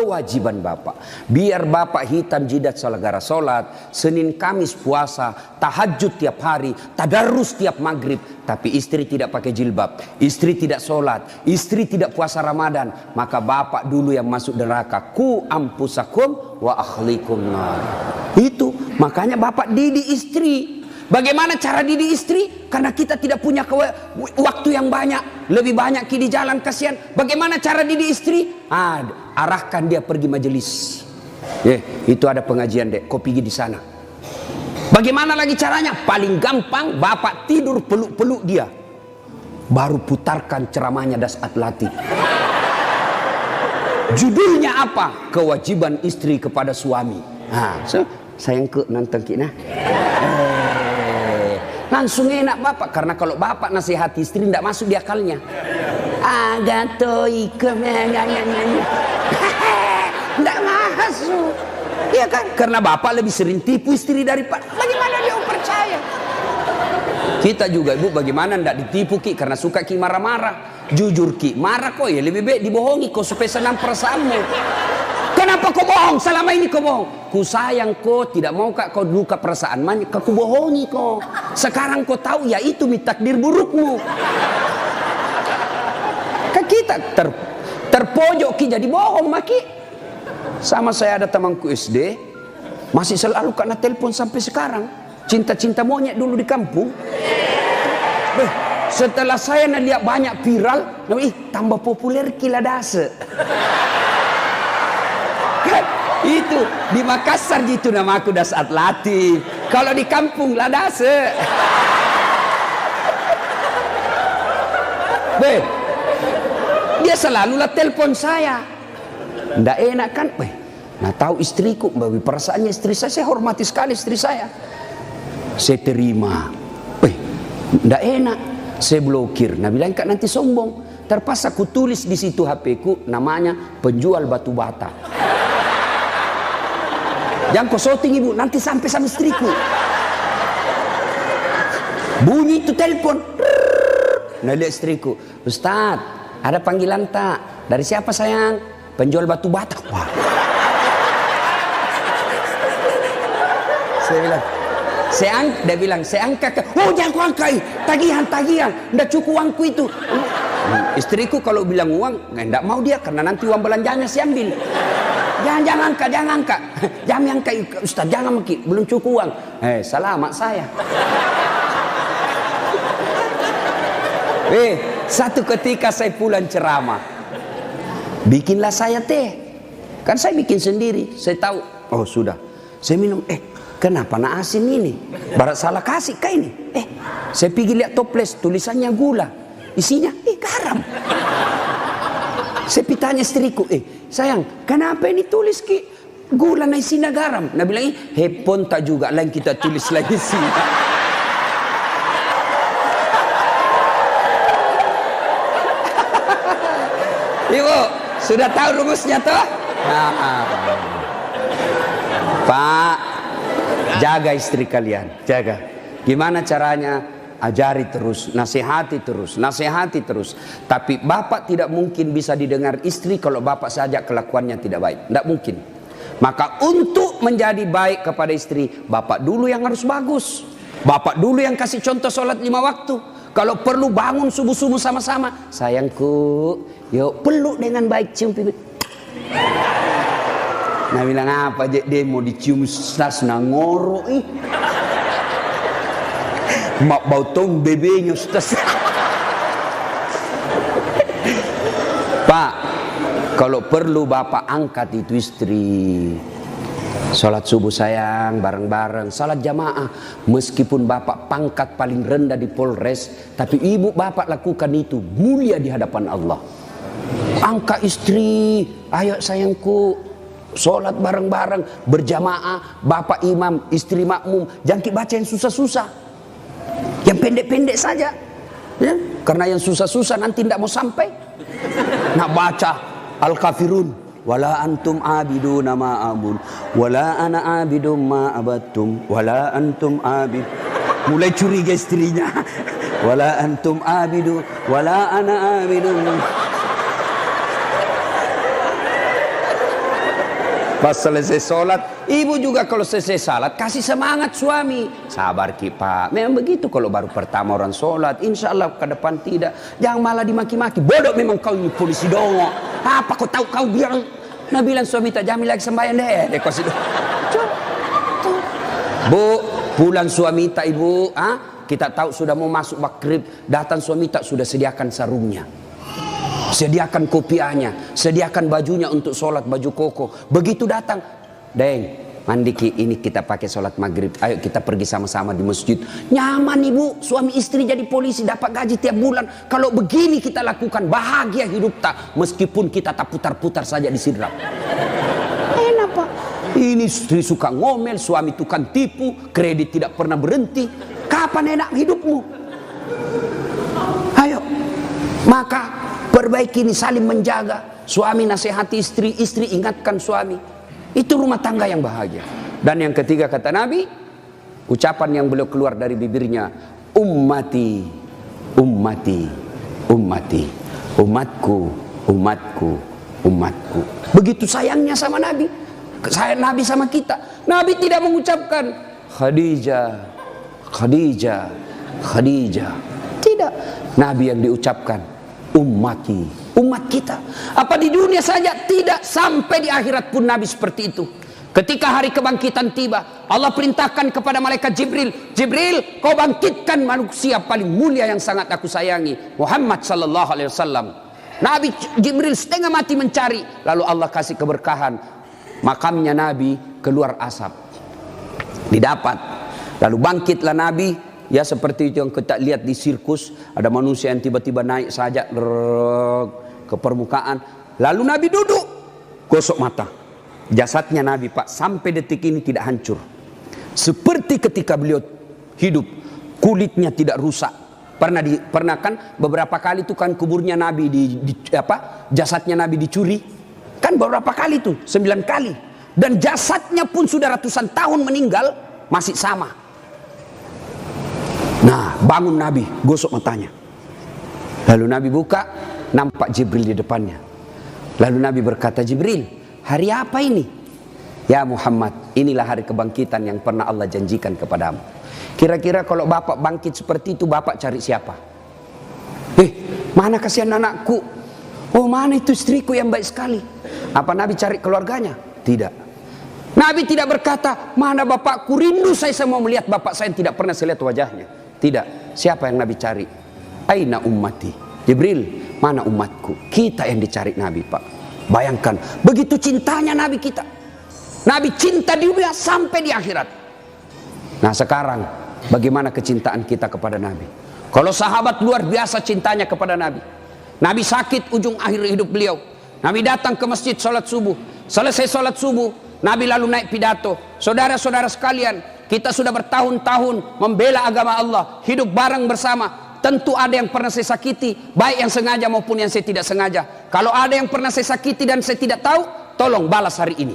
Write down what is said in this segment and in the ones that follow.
kewajiban bapak. Biar bapak hitam jidat selagara sholat, Senin Kamis puasa, tahajud tiap hari, tadarus tiap maghrib, tapi istri tidak pakai jilbab, istri tidak sholat, istri tidak puasa Ramadan, maka bapak dulu yang masuk neraka. Ku ampusakum wa akhlikum nar. Itu makanya bapak didik istri. Bagaimana cara didik istri? Karena kita tidak punya waktu yang banyak, lebih banyak di jalan, kasihan. Bagaimana cara didik istri? Arahkan dia pergi majelis. Itu ada pengajian dek, kau pergi di sana. Bagaimana lagi caranya? Paling gampang, bapak tidur peluk-peluk dia, baru putarkan ceramahnya Dasat Latif. Judulnya apa? Kewajiban istri kepada suami. Sayang ke nonton kita. Langsung enak bapak, karena kalau bapak nasihati istri tidak masuk di akalnya. Tidak masuk, ya kan? Karena bapak lebih sering tipu istri daripada. Bagaimana dia percaya? Kita juga ibu, bagaimana tidak ditipu ki? Karena suka ki marah-marah. Jujur ki, marah kok ya lebih baik dibohongi kau supaya senang perasaanmu. Kenapa kau bohong? Selama ini kau bohong. Ku sayang kau, tidak mau kau luka perasaan, maka ku bohongi kau. Sekarang kau tahu ya itu takdir burukmu. Kita terpojok ki jadi bohong maki. Sama saya ada temanku SD, masih selalu kena telepon sampai sekarang. Cinta-cinta monyet dulu di kampung. Setelah saya lihat banyak viral, tambah populer kila dase. Itu di Makassar gitu nama aku Dasat Latif. Kalau di kampung Ladase. Dia selalu lah telepon saya. Nggak enak kan? Nah tahu istriku, bagi perasaannya istri saya hormati sekali istri saya. Saya terima. Nggak enak, saya blokir. Nah bilang kak nanti sombong. Terpaksa ku tulis di situ HP ku namanya penjual batu bata. Jangan kau shooting ibu, nanti sampai sama istriku. Bunyi itu telepon. Nah lihat istriku, Ustaz, ada panggilan tak? Dari siapa sayang? Penjual batu bata. Wah. Saya bilang, dia bilang, saya angkat. Oh jangan kau angkat, tagihan. Nggak cukup uangku itu. Istriku kalau bilang uang, nggak mau dia karena nanti uang belanjanya saya ambil. Jangan angkat. Jangan angkat Ustaz, jangan maki, belum cukup uang. Selamat saya. Satu ketika saya pulang ceramah, bikinlah saya teh. Kan saya bikin sendiri. Saya tahu, oh sudah. Saya minum, kenapa nak asin ini? Barat salah kasih kah ini? Saya pergi lihat toples, tulisannya gula. Isinya, garam. Saya pitanya istriku, sayang, kenapa ini tulis ki gula na isinya garam? Nah bilang, hepon tak juga lain kita tulis lagi sini. Ibu, sudah tahu rumusnya toh? Pak, jaga istri kalian, jaga. Gimana caranya? Ajari terus, nasihati terus. Tapi bapak tidak mungkin bisa didengar istri kalau bapak saja kelakuannya tidak baik. Tidak mungkin. Maka untuk menjadi baik kepada istri, bapak dulu yang harus bagus. Bapak dulu yang kasih contoh sholat 5 waktu. Kalau perlu bangun subuh-subuh sama-sama. Sayangku, yuk peluk dengan baik, cium pipi. Nah bilang apa aja dia mau dicium stas ngoro mak bau tong bebenya stas. Pak, kalau perlu bapak angkat itu istri. Salat subuh sayang, bareng-bareng, salat jamaah. Meskipun bapak pangkat paling rendah di Polres, tapi ibu bapak lakukan itu mulia di hadapan Allah. Angkat istri, ayo sayangku, salat bareng-bareng, berjamaah, bapak imam, istri makmum. Jangan baca yang susah-susah, yang pendek-pendek saja, ya? Karena yang susah-susah nanti tidak mau sampai. Nak baca Al-Kafirun, wala antum abiduna ma abud, wala ana abidum ma abattum, wala antum abid. Mulai curiga istrinya. Wala antum abidu, wala ana abidum. Pas selesai sholat, ibu juga kalau selesai sholat kasih semangat suami. Sabar Ki Pak, memang begitu kalau baru pertama orang sholat. Insya Allah ke depan tidak. Jangan malah dimaki-maki. Bodoh memang kau ini polisi dongo. Apa kau tahu kau bilang? Nah bilang suami tak jamin lagi sembahyang deh. Kau sudah. Bu, pulang suami tak ibu. Kita tahu sudah mau masuk maghrib. Datang suami tak sudah sediakan sarungnya. Sediakan kopiahnya, sediakan bajunya untuk sholat, baju koko. Begitu datang, Deng, mandi Ki, ini kita pakai sholat maghrib. Ayo kita pergi sama-sama di masjid. Nyaman ibu, suami istri jadi polisi, dapat gaji tiap bulan. Kalau begini kita lakukan, bahagia hidup tak. Meskipun kita tak putar-putar saja di sidrap. Enak Pak. Ini istri suka ngomel, suami tukang tipu, kredit tidak pernah berhenti. Kapan enak hidupmu? Ayo, maka perbaiki ini, saling menjaga. Suami nasihati istri, istri ingatkan suami. Itu rumah tangga yang bahagia. Dan yang ketiga kata Nabi, ucapan yang beliau keluar dari bibirnya, ummati, ummati, ummati, umatku, umatku, umatku. Begitu sayangnya sama Nabi. Sayang Nabi sama kita. Nabi tidak mengucapkan Khadijah, Khadijah, Khadijah. Tidak. Nabi yang diucapkan ummati, umat kita. Apa di dunia saja? Tidak, sampai di akhirat pun Nabi seperti itu. Ketika hari kebangkitan tiba, Allah perintahkan kepada malaikat Jibril, Jibril, kau bangkitkan manusia paling mulia yang sangat aku sayangi, Muhammad sallallahu alaihi wasallam. Nabi Jibril setengah mati mencari, lalu Allah kasih keberkahan, makamnya Nabi keluar asap, didapat. Lalu bangkitlah Nabi. Ya seperti itu yang kita lihat di sirkus, ada manusia yang tiba-tiba naik saja ke permukaan. Lalu Nabi duduk, gosok mata. Jasadnya Nabi Pak sampai detik ini tidak hancur. Seperti ketika beliau hidup, kulitnya tidak rusak. Pernah kan beberapa kali itu kan kuburnya Nabi jasadnya Nabi dicuri. Kan beberapa kali tuh, 9 kali. Dan jasadnya pun sudah ratusan tahun meninggal, masih sama. Nah, bangun Nabi, gosok matanya. Lalu Nabi buka, nampak Jibril di depannya. Lalu Nabi berkata, Jibril, hari apa ini? Ya Muhammad, inilah hari kebangkitan yang pernah Allah janjikan kepadamu. Kira-kira kalau bapak bangkit seperti itu, bapak cari siapa? Mana kasihan anakku? Oh, mana itu istriku yang baik sekali? Apa Nabi cari keluarganya? Tidak. Nabi tidak berkata, mana bapakku, rindu saya mau melihat bapak saya yang tidak pernah saya lihat wajahnya. Tidak. Siapa yang Nabi cari? Aina ummati. Jibril, mana umatku? Kita yang dicari Nabi Pak. Bayangkan, begitu cintanya Nabi kita. Nabi cinta di dunia sampai di akhirat. Nah sekarang, bagaimana kecintaan kita kepada Nabi? Kalau sahabat luar biasa cintanya kepada Nabi. Nabi sakit ujung akhir hidup beliau. Nabi datang ke masjid sholat subuh. Selesai sholat subuh, Nabi lalu naik pidato. Saudara-saudara sekalian, kita sudah bertahun-tahun membela agama Allah, hidup bareng bersama. Tentu ada yang pernah saya sakiti, baik yang sengaja maupun yang saya tidak sengaja. Kalau ada yang pernah saya sakiti dan saya tidak tahu, tolong balas hari ini.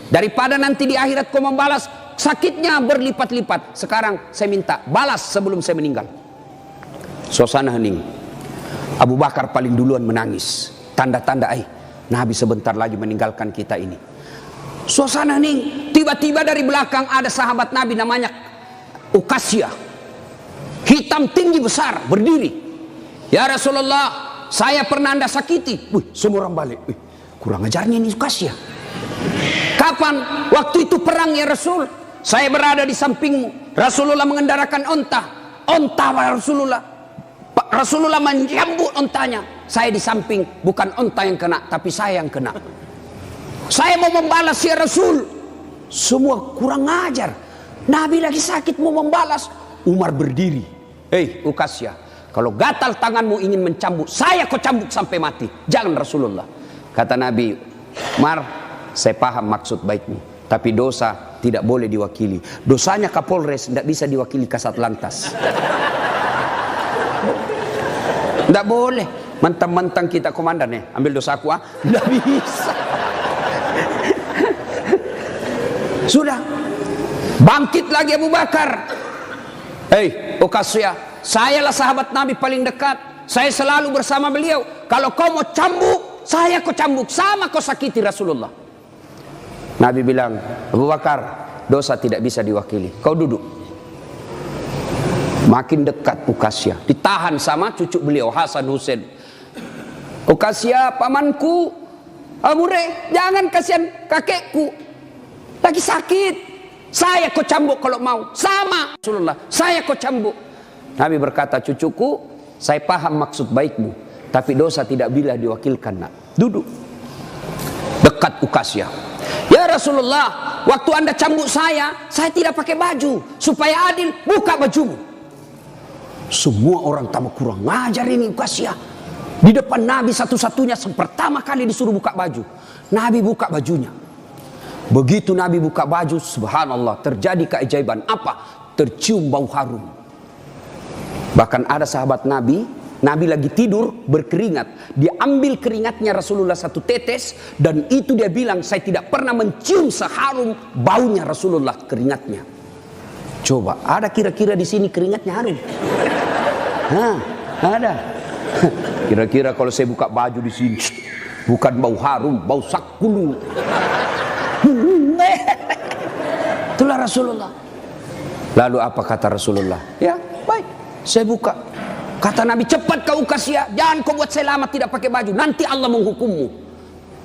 Daripada nanti di akhirat kau membalas, sakitnya berlipat-lipat. Sekarang saya minta balas sebelum saya meninggal. Suasana hening. Abu Bakar paling duluan menangis. Tanda-tanda Nabi sebentar lagi meninggalkan kita ini. Suasana hening. Tiba-tiba dari belakang ada sahabat Nabi namanya Uqasyah. Hitam tinggi besar berdiri. Ya Rasulullah, saya pernah anda sakiti. Semua orang balik. Kurang ajarnya ini Uqasyah. Kapan? Waktu itu perang ya Rasul. Saya berada di sampingmu. Rasulullah mengendarakan onta. Onta Rasulullah. Rasulullah menyambut ontanya. Saya di samping, bukan onta yang kena, tapi saya yang kena. Saya mau membalas ya Rasul. Semua kurang ajar. Nabi lagi sakit mau membalas. Umar berdiri. Uqasyah, kalau gatal tanganmu ingin mencambuk, saya kau cambuk sampai mati. Jangan Rasulullah. Kata Nabi, Umar, saya paham maksud baikmu, tapi dosa tidak boleh diwakili. Dosanya Kapolres tidak bisa diwakili Kasat Lantas. Tidak boleh. Mentang-mentang kita komandan ambil dosa aku tidak bisa. Sudah bangkit lagi Abu Bakar. Uqasyah, sayalah sahabat Nabi paling dekat. Saya selalu bersama beliau. Kalau kau mau cambuk, saya kau cambuk. Sama kau sakiti Rasulullah. Nabi bilang, Abu Bakar, dosa tidak bisa diwakili, kau duduk. Makin dekat Ukasya, ditahan sama cucu beliau Hasan Husain. Ukasya, pamanku, Amure, jangan kasihan kakekku, lagi sakit. Saya kau cambuk kalau mau. Sama Rasulullah, saya kau cambuk. Nabi berkata, cucuku, saya paham maksud baikmu, tapi dosa tidak bila diwakilkan, nak. Duduk dekat Ukasya. Ya Rasulullah, waktu Anda cambuk saya tidak pakai baju. Supaya adil, buka bajumu. Semua orang tambah kurang ngajar ini Ukasya. Di depan Nabi satu-satunya pertama kali disuruh buka baju. Nabi buka bajunya. Begitu Nabi buka baju, subhanallah, terjadi keajaiban. Apa? Tercium bau harum. Bahkan ada sahabat Nabi lagi tidur berkeringat. Dia ambil keringatnya Rasulullah satu tetes, dan itu dia bilang, saya tidak pernah mencium seharum baunya Rasulullah keringatnya. Coba, ada kira-kira di sini keringatnya harum? Nah, ada. Kira-kira kalau saya buka baju di sini, bukan bau harum, bau sakulu. Itulah Rasulullah. Lalu apa kata Rasulullah? Ya, baik, saya buka. Kata Nabi, cepat kau Ukasya, jangan kau buat saya lama tidak pakai baju, nanti Allah menghukummu.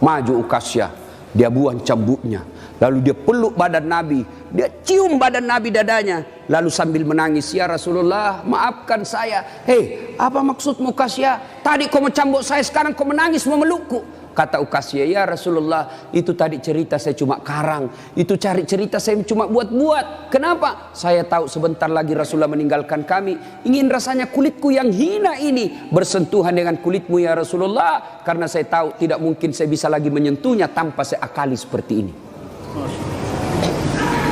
Maju Ukasya, dia buang cambuknya, lalu dia peluk badan Nabi, dia cium badan Nabi dadanya, lalu sambil menangis, ya Rasulullah, maafkan saya. Hei, apa maksudmu Ukasya? Tadi kau mencambuk saya, sekarang kau menangis memelukku. Kata Ukasya, ya Rasulullah, itu tadi cerita saya cuma karang, itu cari cerita saya cuma buat-buat. Kenapa? Saya tahu sebentar lagi Rasulullah meninggalkan kami. Ingin rasanya kulitku yang hina ini bersentuhan dengan kulitmu ya Rasulullah, karena saya tahu tidak mungkin saya bisa lagi menyentuhnya tanpa saya akali seperti ini.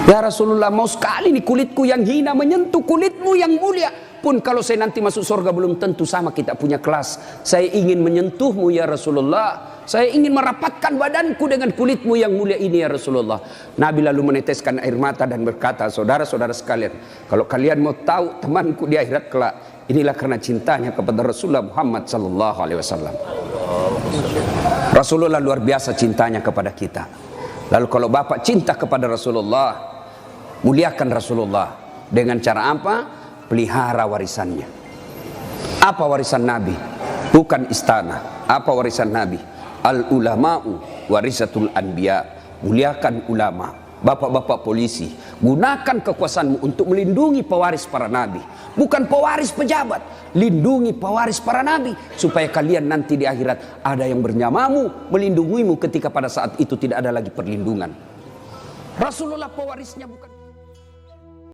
Ya Rasulullah, mau sekali nih kulitku yang hina menyentuh kulitmu yang mulia. Pun kalau saya nanti masuk surga belum tentu sama kita punya kelas. Saya ingin menyentuhmu ya Rasulullah. Saya ingin merapatkan badanku dengan kulitmu yang mulia ini ya Rasulullah. Nabi lalu meneteskan air mata dan berkata, saudara-saudara sekalian, kalau kalian mau tahu temanku di akhirat kelak, inilah karena cintanya kepada Rasulullah Muhammad sallallahu alaihi wasallam. Rasulullah luar biasa cintanya kepada kita. Lalu kalau Bapak cinta kepada Rasulullah, muliakan Rasulullah dengan cara apa? Pelihara warisannya. Apa warisan Nabi? Bukan istana. Apa warisan Nabi? Al ulama'u warisatul anbiya. Muliakan ulama. Bapak-bapak polisi, gunakan kekuasaanmu untuk melindungi pewaris para nabi, bukan pewaris pejabat. Lindungi pewaris para nabi supaya kalian nanti di akhirat ada yang bernamamu, melindungimu ketika pada saat itu tidak ada lagi perlindungan. Rasulullah pewarisnya bukan